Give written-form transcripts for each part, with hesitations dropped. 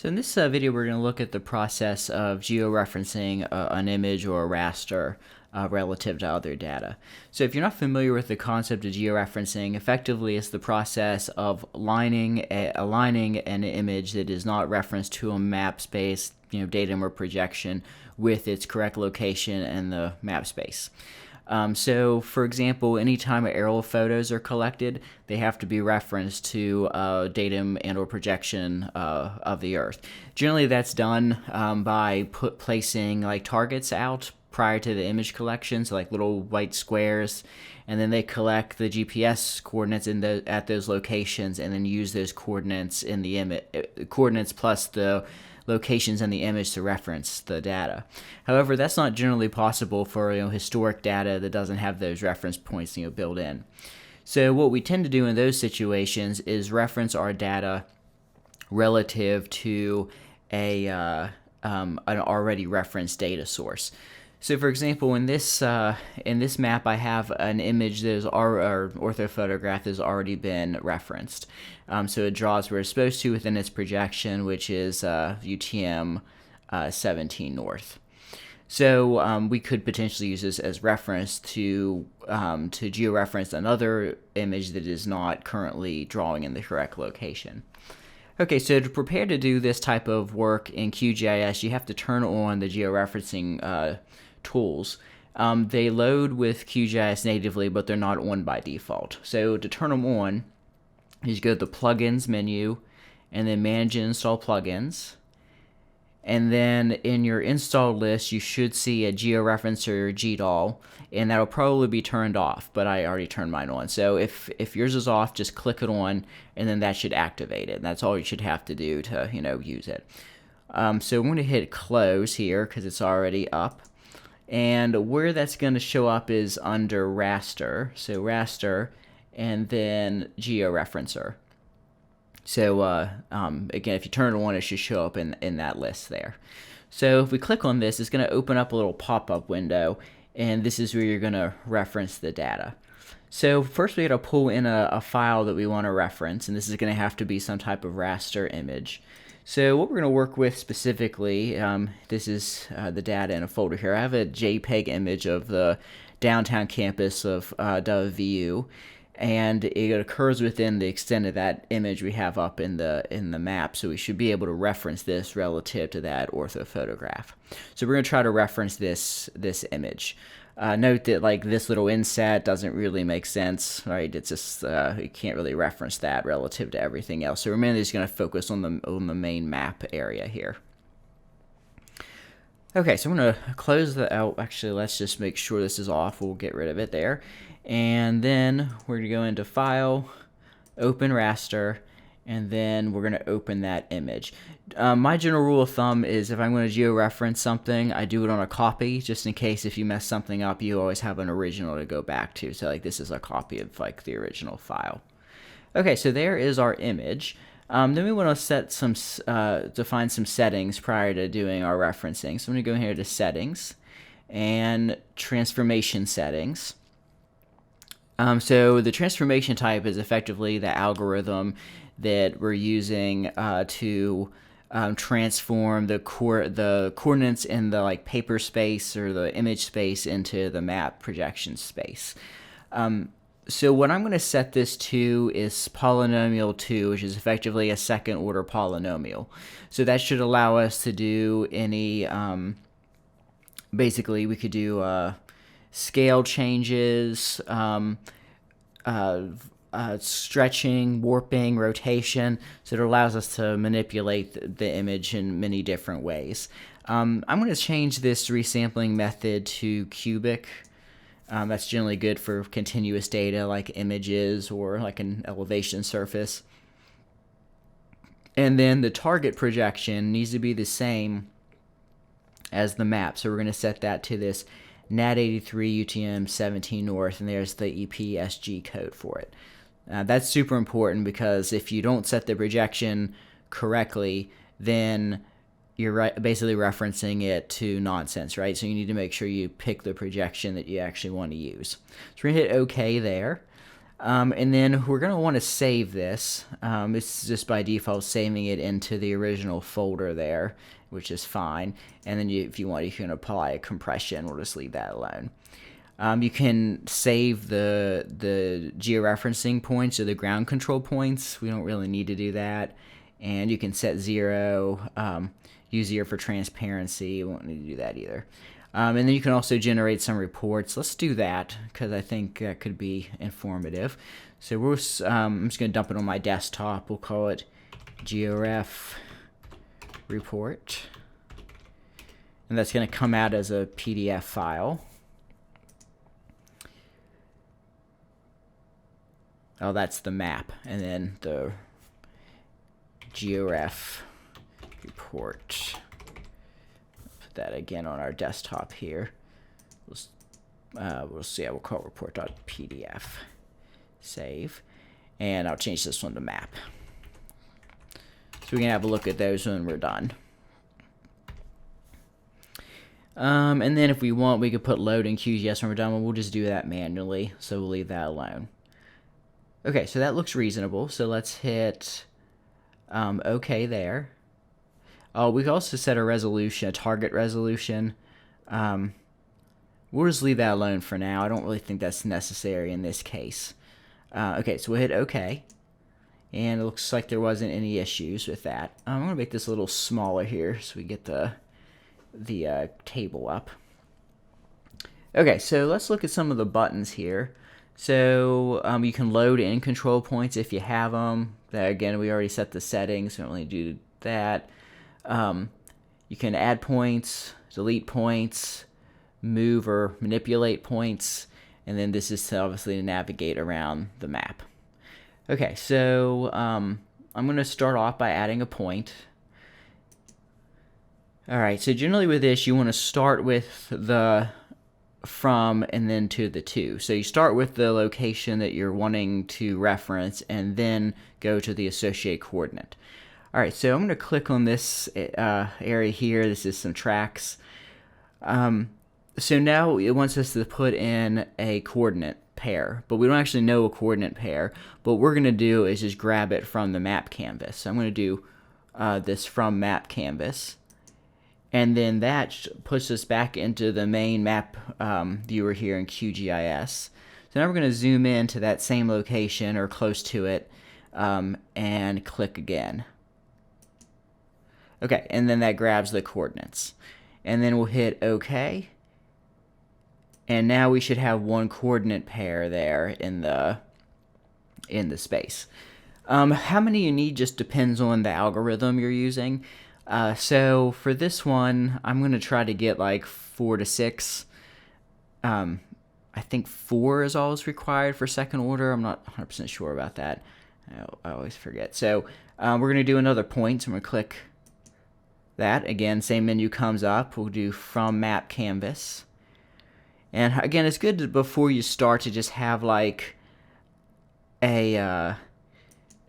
So in this video, we're going to look at the process of georeferencing an image or a raster relative to other data. So if you're not familiar with the concept of georeferencing, effectively it's the process of aligning an image that is not referenced to a map space, datum or projection, with its correct location in the map space. So, for example, anytime aerial photos are collected, they have to be referenced to datum and or projection of the Earth. Generally, that's done by placing like targets out prior to the image collection, so like little white squares, and then they collect the GPS coordinates at those locations, and then use those coordinates in the coordinates plus the locations in the image to reference the data. However, that's not generally possible for historic data that doesn't have those reference points built in. So what we tend to do in those situations is reference our data relative to an already referenced data source. So, for example, in this map, I have an image that is or orthophotograph that has already been referenced. So it draws where it's supposed to within its projection, which is UTM 17 north. So we could potentially use this as reference to georeference another image that is not currently drawing in the correct location. Okay, so to prepare to do this type of work in QGIS, you have to turn on the georeferencing tools. They load with QGIS natively, but they're not on by default. So to turn them on, you just go to the Plugins menu, and then Manage and Install Plugins. And then in your install list, you should see a Georeferencer GDAL, and that'll probably be turned off, but I already turned mine on. So if yours is off, just click it on, and then that should activate it. That's all you should have to do to use it. So I'm going to hit close here because it's already up. And where that's going to show up is under raster. So raster, and then georeferencer. So again, if you turn it on, it should show up in that list there. So if we click on this, it's going to open up a little pop-up window, and this is where you're going to reference the data. So first we got to pull in a file that we want to reference, and this is going to have to be some type of raster image. So what we're going to work with specifically, this is the data in a folder here. I have a JPEG image of the downtown campus of WVU, and it occurs within the extent of that image we have up in the map. So we should be able to reference this relative to that orthophotograph. So we're going to try to reference this image. Note that like this little inset doesn't really make sense, right? It's just you can't really reference that relative to everything else. So we're mainly just going to focus on the main map area here. Okay, so I'm going to close the out. Actually, let's just make sure this is off. We'll get rid of it there, and then we're going to go into File, Open Raster, and then we're going to open that image. My general rule of thumb is if I'm going to georeference something, I do it on a copy, just in case if you mess something up, you always have an original to go back to. So like this is a copy of like the original file. Okay, so there is our image. Then we want to set define some settings prior to doing our referencing. So I'm going to go here to Settings and Transformation Settings. So the transformation type is effectively the algorithm that we're using to transform the coordinates in the like paper space or the image space into the map projection space. So what I'm going to set this to is polynomial 2, which is effectively a second order polynomial. So that should allow us to do any, basically we could do scale changes, stretching, warping, rotation, so it allows us to manipulate the image in many different ways. I'm going to change this resampling method to cubic. That's generally good for continuous data like images or like an elevation surface. And then the target projection needs to be the same as the map, so we're going to set that to this NAT83 UTM 17 north, and there's the EPSG code for it. That's super important because if you don't set the projection correctly, then you're basically referencing it to nonsense, right? So you need to make sure you pick the projection that you actually want to use. So we're going to hit OK there. And then we're going to want to save this. It's just by default saving it into the original folder there, which is fine. And then if you want, you can apply a compression. We'll just leave that alone. You can save the georeferencing points or the ground control points. We don't really need to do that. And you can set 0, use 0 for transparency. We won't need to do that either. And then you can also generate some reports. Let's do that because I think that could be informative. So I'm just going to dump it on my desktop. We'll call it Georef report. And that's going to come out as a PDF file. Oh, that's the map. And then the Georef report. Put that again on our desktop here. We'll see. We'll call it report.pdf. Save. And I'll change this one to map. So we can have a look at those when we're done. And then if we want, we could put load in QGIS when we're done. We'll just do that manually. So we'll leave that alone. Okay, so that looks reasonable. So let's hit OK there. Oh, we can also set a resolution, a target resolution. We'll just leave that alone for now. I don't really think that's necessary in this case. Okay, so we'll hit OK. And it looks like there wasn't any issues with that. I'm going to make this a little smaller here so we get the table up. Okay, so let's look at some of the buttons here. So you can load in control points if you have them. That, again, we already set the settings, so we don't really do that. You can add points, delete points, move or manipulate points, and then this is obviously to navigate around the map. Okay, so I'm going to start off by adding a point. Alright, so generally with this, you want to start with the from and then to the to. So you start with the location that you're wanting to reference and then go to the associated coordinate. Alright, so I'm going to click on this area here. This is some tracks. So now it wants us to put in a coordinate pair, but we don't actually know a coordinate pair. But what we're going to do is just grab it from the map canvas. So I'm going to do this from map canvas. And then that puts us back into the main map viewer here in QGIS. So now we're going to zoom in to that same location or close to it and click again. Okay, and then that grabs the coordinates. And then we'll hit OK. And now we should have one coordinate pair there in the space. How many you need just depends on the algorithm you're using. So for this one, I'm going to try to get like 4 to 6. I think 4 is always required for second order. I'm not 100% sure about that. I always forget. So we're going to do another point. So I'm going to click that. Again, same menu comes up. We'll do from map canvas. And again, it's good to, before you start to just have like have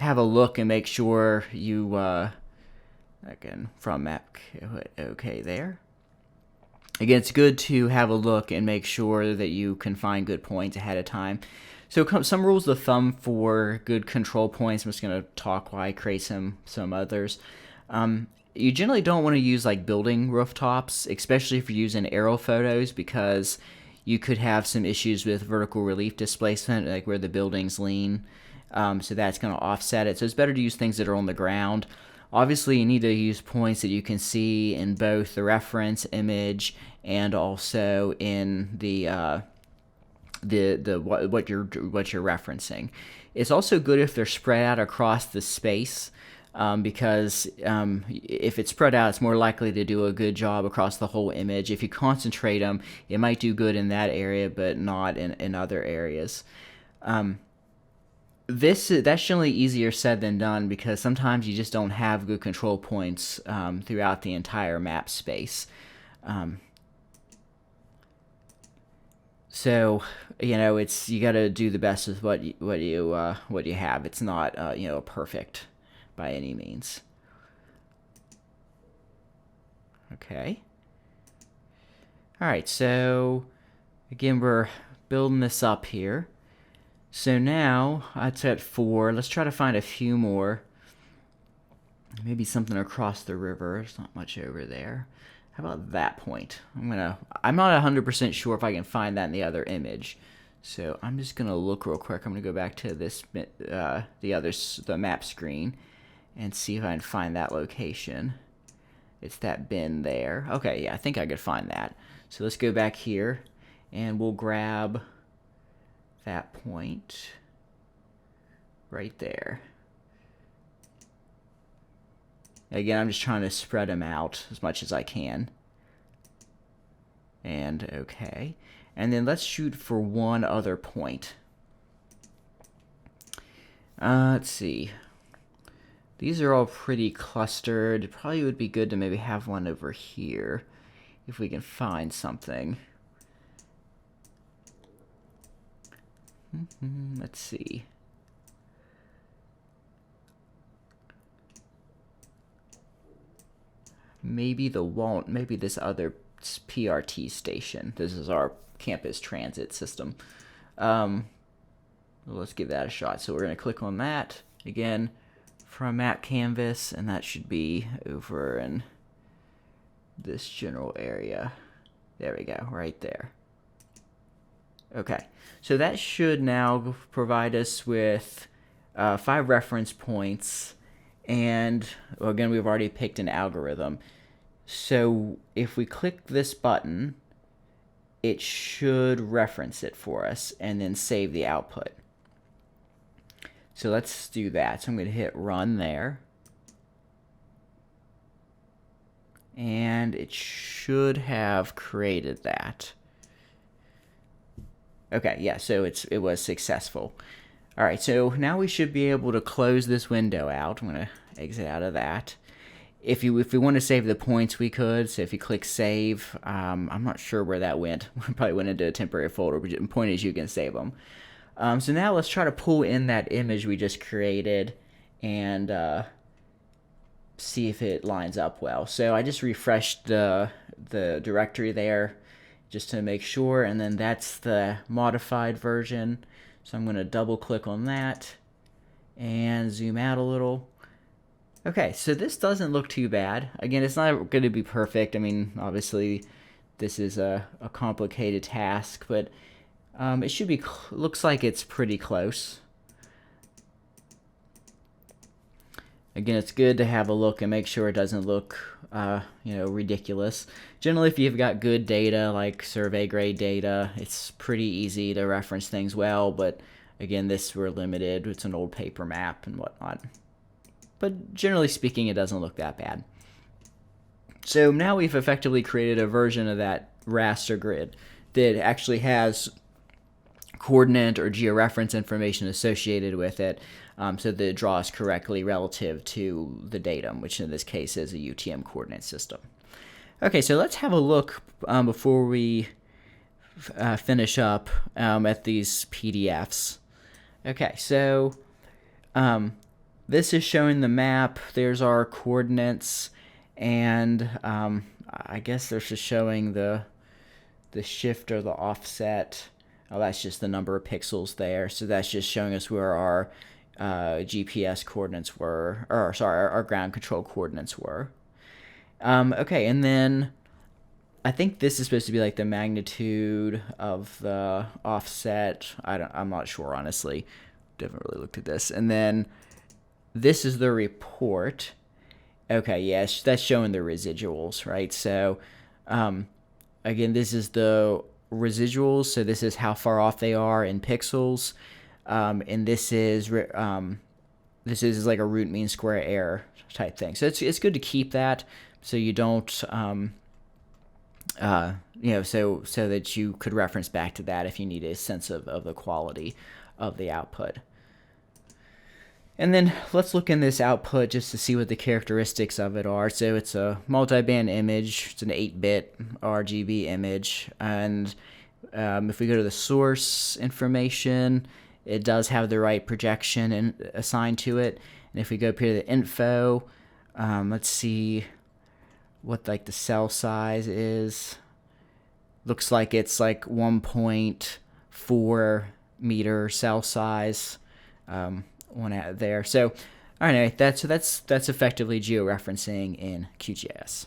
a look and make sure you again, from map, okay there. Again, it's good to have a look and make sure that you can find good points ahead of time. So some rules of thumb for good control points. I'm just going to talk while I create some others. You generally don't want to use like building rooftops, especially if you're using aerial photos, because you could have some issues with vertical relief displacement, like where the buildings lean. So that's going to offset it. So it's better to use things that are on the ground. Obviously, you need to use points that you can see in both the reference image and also in the what you're referencing. It's also good if they're spread out across the space, because if it's spread out, it's more likely to do a good job across the whole image. If you concentrate them, it might do good in that area, but not in other areas. That's generally easier said than done, because sometimes you just don't have good control points throughout the entire map space. So you got to do the best with what you have. It's not perfect by any means. Okay. All right. So again, we're building this up here. So now it's at 4. Let's try to find a few more. Maybe something across the river. There's not much over there. How about that point? I'm not 100% sure if I can find that in the other image. So I'm just gonna look real quick. I'm gonna go back to this the map screen and see if I can find that location. It's that bin there. Okay, yeah, I think I could find that. So let's go back here and we'll grab that point right there. Again, I'm just trying to spread them out as much as I can. And okay. And then let's shoot for one other point. Let's see. These are all pretty clustered. It probably would be good to maybe have one over here if we can find something. Let's see. Maybe this other PRT station. This is our campus transit system. Let's give that a shot. So we're going to click on that again from map canvas, and that should be over in this general area. There we go, right there. Okay, so that should now provide us with 5 reference points, and well, again, we've already picked an algorithm. So if we click this button, it should reference it for us and then save the output. So let's do that. So I'm going to hit run there. And it should have created that. Okay, yeah, so it was successful. All right, so now we should be able to close this window out. I'm going to exit out of that. If we want to save the points, we could. So if you click save, I'm not sure where that went. Probably went into a temporary folder, but the point is you can save them. So now let's try to pull in that image we just created and see if it lines up well. So I just refreshed the directory there just to make sure, and then that's the modified version. So I'm going to double click on that and zoom out a little. Okay, so this doesn't look too bad. Again, it's not going to be perfect. I mean, obviously, this is a complicated task, but it should be. Looks like it's pretty close. Again, it's good to have a look and make sure it doesn't look, ridiculous. Generally, if you've got good data, like survey grade data, it's pretty easy to reference things well. But again, we're limited. It's an old paper map and whatnot. But generally speaking, it doesn't look that bad. So now we've effectively created a version of that raster grid that actually has coordinate or georeference information associated with it, so that it draws correctly relative to the datum, which in this case is a UTM coordinate system. Okay, so let's have a look before we finish up at these PDFs. Okay, so this is showing the map. There's our coordinates, and I guess there's just showing the shift or the offset. Oh, that's just the number of pixels there. So that's just showing us where our GPS coordinates were, or sorry, our ground control coordinates were. Okay, and then I think this is supposed to be like the magnitude of the offset. I'm not sure, honestly. Haven't really looked at this. And then this is the report. Okay, yes, that's showing the residuals, right? So, again, this is the residuals. So this is how far off they are in pixels, and this is like a root mean square error type thing. So it's good to keep that so you don't, so that you could reference back to that if you need a sense of the quality of the output. And then let's look in this output just to see what the characteristics of it are. So it's a multi-band image. It's an 8-bit RGB image. And if we go to the source information, it does have the right projection assigned to it. And if we go up here to the info, let's see what like the cell size is. Looks like it's like 1.4 meter cell size one out there. So, all right, that's effectively georeferencing in QGIS.